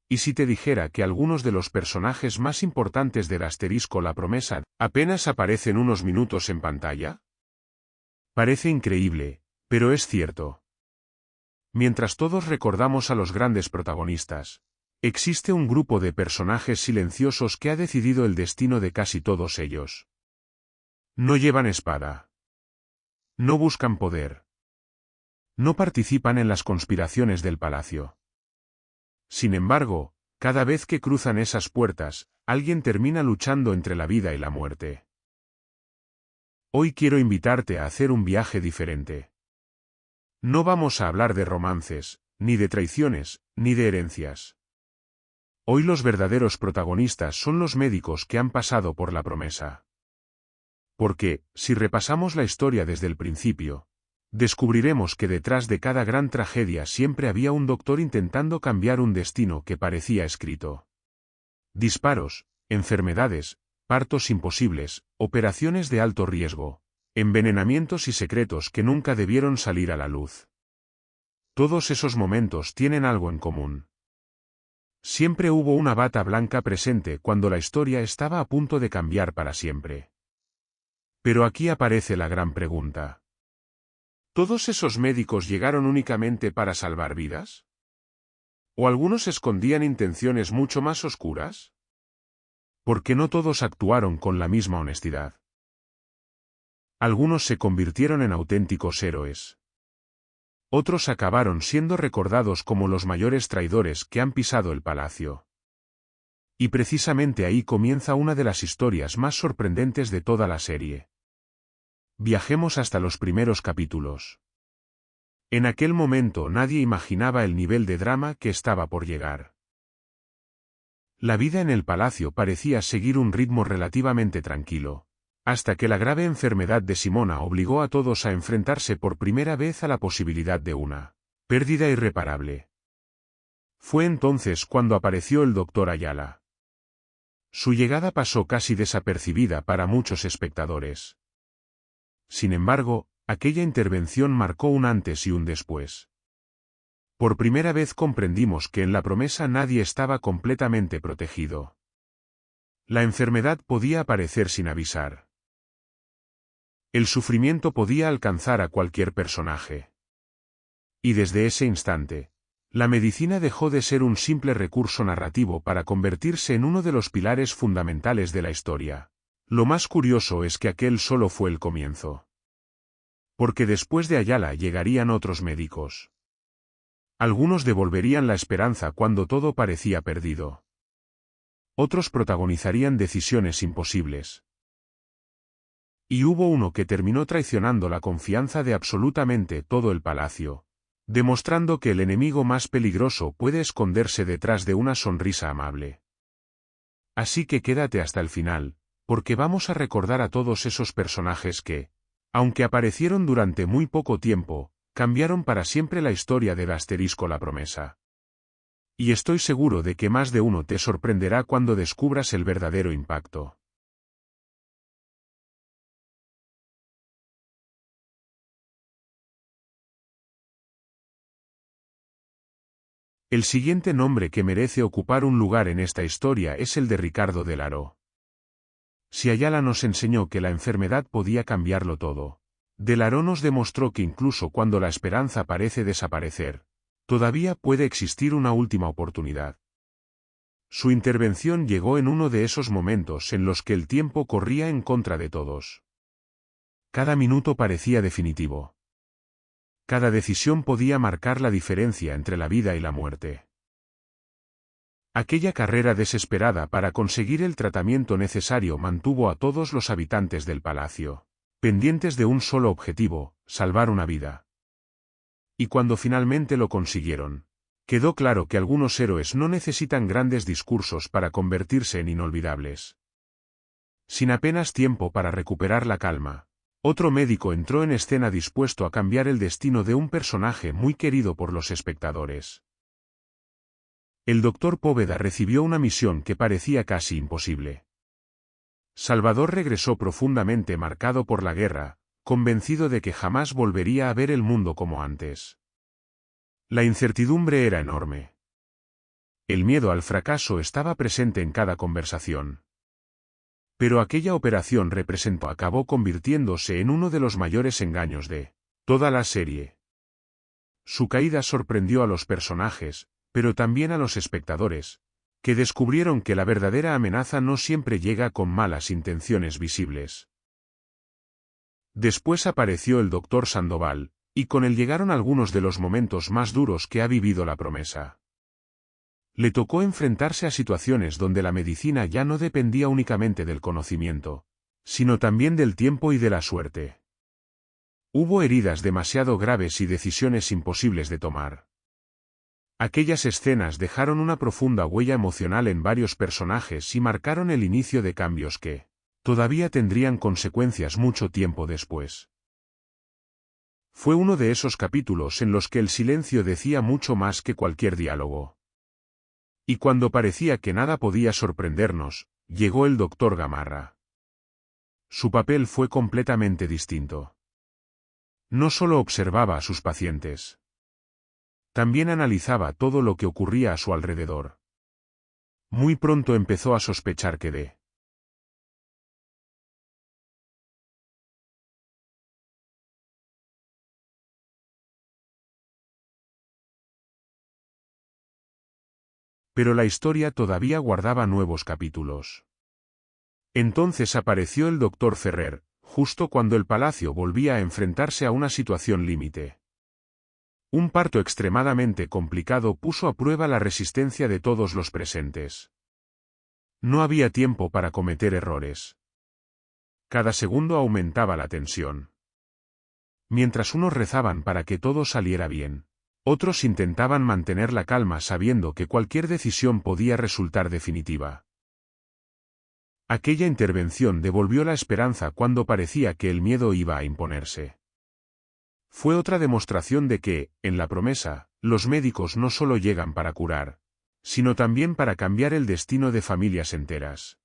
¿Y si te dijera que algunos de los personajes más importantes del asterisco La Promesa apenas aparecen unos minutos en pantalla? Parece increíble, pero es cierto. Mientras todos recordamos a los grandes protagonistas, existe un grupo de personajes silenciosos que ha decidido el destino de casi todos ellos. No llevan espada. No buscan poder. No participan en las conspiraciones del palacio. Sin embargo, cada vez que cruzan esas puertas, alguien termina luchando entre la vida y la muerte. Hoy quiero invitarte a hacer un viaje diferente. No vamos a hablar de romances, ni de traiciones, ni de herencias. Hoy los verdaderos protagonistas son los médicos que han pasado por La Promesa. Porque, si repasamos la historia desde el principio, descubriremos que detrás de cada gran tragedia siempre había un doctor intentando cambiar un destino que parecía escrito. Disparos, enfermedades, partos imposibles, operaciones de alto riesgo, envenenamientos y secretos que nunca debieron salir a la luz. Todos esos momentos tienen algo en común. Siempre hubo una bata blanca presente cuando la historia estaba a punto de cambiar para siempre. Pero aquí aparece la gran pregunta. ¿Todos esos médicos llegaron únicamente para salvar vidas? ¿O algunos escondían intenciones mucho más oscuras? Porque no todos actuaron con la misma honestidad. Algunos se convirtieron en auténticos héroes. Otros acabaron siendo recordados como los mayores traidores que han pisado el palacio. Y precisamente ahí comienza una de las historias más sorprendentes de toda la serie. Viajemos hasta los primeros capítulos. En aquel momento nadie imaginaba el nivel de drama que estaba por llegar. La vida en el palacio parecía seguir un ritmo relativamente tranquilo, hasta que la grave enfermedad de Simona obligó a todos a enfrentarse por primera vez a la posibilidad de una pérdida irreparable. Fue entonces cuando apareció el doctor Ayala. Su llegada pasó casi desapercibida para muchos espectadores. Sin embargo, aquella intervención marcó un antes y un después. Por primera vez comprendimos que en La Promesa nadie estaba completamente protegido. La enfermedad podía aparecer sin avisar. El sufrimiento podía alcanzar a cualquier personaje. Y desde ese instante, la medicina dejó de ser un simple recurso narrativo para convertirse en uno de los pilares fundamentales de la historia. Lo más curioso es que aquel solo fue el comienzo. Porque después de Ayala llegarían otros médicos. Algunos devolverían la esperanza cuando todo parecía perdido. Otros protagonizarían decisiones imposibles. Y hubo uno que terminó traicionando la confianza de absolutamente todo el palacio, demostrando que el enemigo más peligroso puede esconderse detrás de una sonrisa amable. Así que quédate hasta el final, porque vamos a recordar a todos esos personajes que, aunque aparecieron durante muy poco tiempo, cambiaron para siempre la historia del asterisco La Promesa. Y estoy seguro de que más de uno te sorprenderá cuando descubras el verdadero impacto. El siguiente nombre que merece ocupar un lugar en esta historia es el de Ricardo de Laró. Si Ayala nos enseñó que la enfermedad podía cambiarlo todo, de Laró nos demostró que incluso cuando la esperanza parece desaparecer, todavía puede existir una última oportunidad. Su intervención llegó en uno de esos momentos en los que el tiempo corría en contra de todos. Cada minuto parecía definitivo. Cada decisión podía marcar la diferencia entre la vida y la muerte. Aquella carrera desesperada para conseguir el tratamiento necesario mantuvo a todos los habitantes del palacio pendientes de un solo objetivo: salvar una vida. Y cuando finalmente lo consiguieron, quedó claro que algunos héroes no necesitan grandes discursos para convertirse en inolvidables. Sin apenas tiempo para recuperar la calma, otro médico entró en escena dispuesto a cambiar el destino de un personaje muy querido por los espectadores. El doctor Póveda recibió una misión que parecía casi imposible. Salvador regresó profundamente marcado por la guerra, convencido de que jamás volvería a ver el mundo como antes. La incertidumbre era enorme. El miedo al fracaso estaba presente en cada conversación. Pero aquella operación acabó convirtiéndose en uno de los mayores engaños de toda la serie. Su caída sorprendió a los personajes, pero también a los espectadores, que descubrieron que la verdadera amenaza no siempre llega con malas intenciones visibles. Después apareció el Dr. Sandoval, y con él llegaron algunos de los momentos más duros que ha vivido la promesa. Le tocó enfrentarse a situaciones donde la medicina ya no dependía únicamente del conocimiento, sino también del tiempo y de la suerte. Hubo heridas demasiado graves y decisiones imposibles de tomar. Aquellas escenas dejaron una profunda huella emocional en varios personajes y marcaron el inicio de cambios que todavía tendrían consecuencias mucho tiempo después. Fue uno de esos capítulos en los que el silencio decía mucho más que cualquier diálogo. Y cuando parecía que nada podía sorprendernos, llegó el Dr. Gamarra. Su papel fue completamente distinto. No solo observaba a sus pacientes. También analizaba todo lo que ocurría a su alrededor. Muy pronto empezó a sospechar que de pero la historia todavía guardaba nuevos capítulos. Entonces apareció el Dr. Ferrer, justo cuando el palacio volvía a enfrentarse a una situación límite. Un parto extremadamente complicado puso a prueba la resistencia de todos los presentes. No había tiempo para cometer errores. Cada segundo aumentaba la tensión. Mientras unos rezaban para que todo saliera bien, otros intentaban mantener la calma sabiendo que cualquier decisión podía resultar definitiva. Aquella intervención devolvió la esperanza cuando parecía que el miedo iba a imponerse. Fue otra demostración de que, en la promesa, los médicos no solo llegan para curar, sino también para cambiar el destino de familias enteras.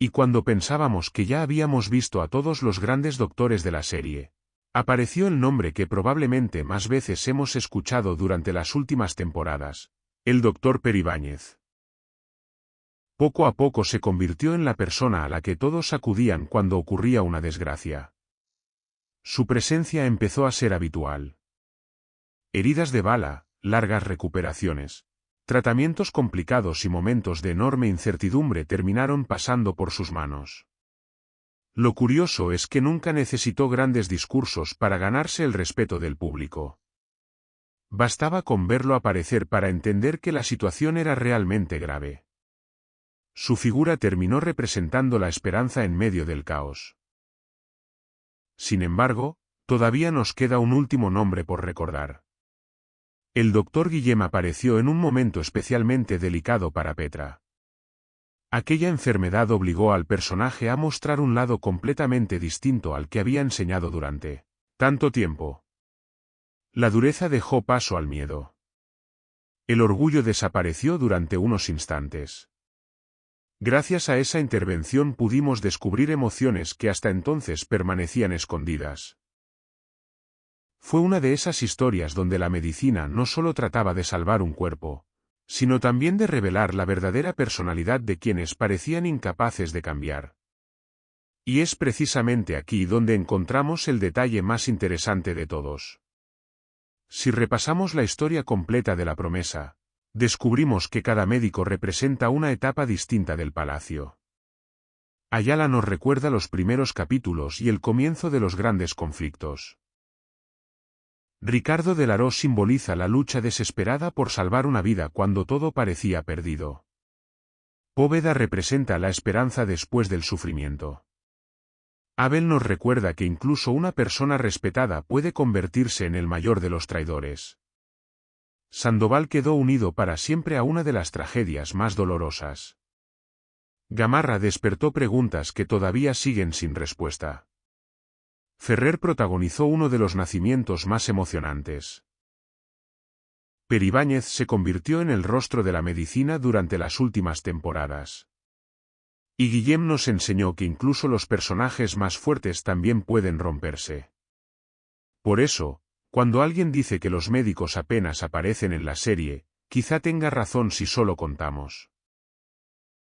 Y cuando pensábamos que ya habíamos visto a todos los grandes doctores de la serie, apareció el nombre que probablemente más veces hemos escuchado durante las últimas temporadas, el Dr. Peribáñez. Poco a poco se convirtió en la persona a la que todos acudían cuando ocurría una desgracia. Su presencia empezó a ser habitual. Heridas de bala, largas recuperaciones, tratamientos complicados y momentos de enorme incertidumbre terminaron pasando por sus manos. Lo curioso es que nunca necesitó grandes discursos para ganarse el respeto del público. Bastaba con verlo aparecer para entender que la situación era realmente grave. Su figura terminó representando la esperanza en medio del caos. Sin embargo, todavía nos queda un último nombre por recordar. El Dr. Guillem apareció en un momento especialmente delicado para Petra. Aquella enfermedad obligó al personaje a mostrar un lado completamente distinto al que había enseñado durante tanto tiempo. La dureza dejó paso al miedo. El orgullo desapareció durante unos instantes. Gracias a esa intervención pudimos descubrir emociones que hasta entonces permanecían escondidas. Fue una de esas historias donde la medicina no solo trataba de salvar un cuerpo, sino también de revelar la verdadera personalidad de quienes parecían incapaces de cambiar. Y es precisamente aquí donde encontramos el detalle más interesante de todos. Si repasamos la historia completa de la promesa, descubrimos que cada médico representa una etapa distinta del palacio. Ayala nos recuerda los primeros capítulos y el comienzo de los grandes conflictos. Ricardo de Laró simboliza la lucha desesperada por salvar una vida cuando todo parecía perdido. Póveda representa la esperanza después del sufrimiento. Abel nos recuerda que incluso una persona respetada puede convertirse en el mayor de los traidores. Sandoval quedó unido para siempre a una de las tragedias más dolorosas. Gamarra despertó preguntas que todavía siguen sin respuesta. Ferrer protagonizó uno de los nacimientos más emocionantes. Peribáñez se convirtió en el rostro de la medicina durante las últimas temporadas. Y Guillem nos enseñó que incluso los personajes más fuertes también pueden romperse. Por eso, cuando alguien dice que los médicos apenas aparecen en la serie, Quizá tenga razón si solo contamos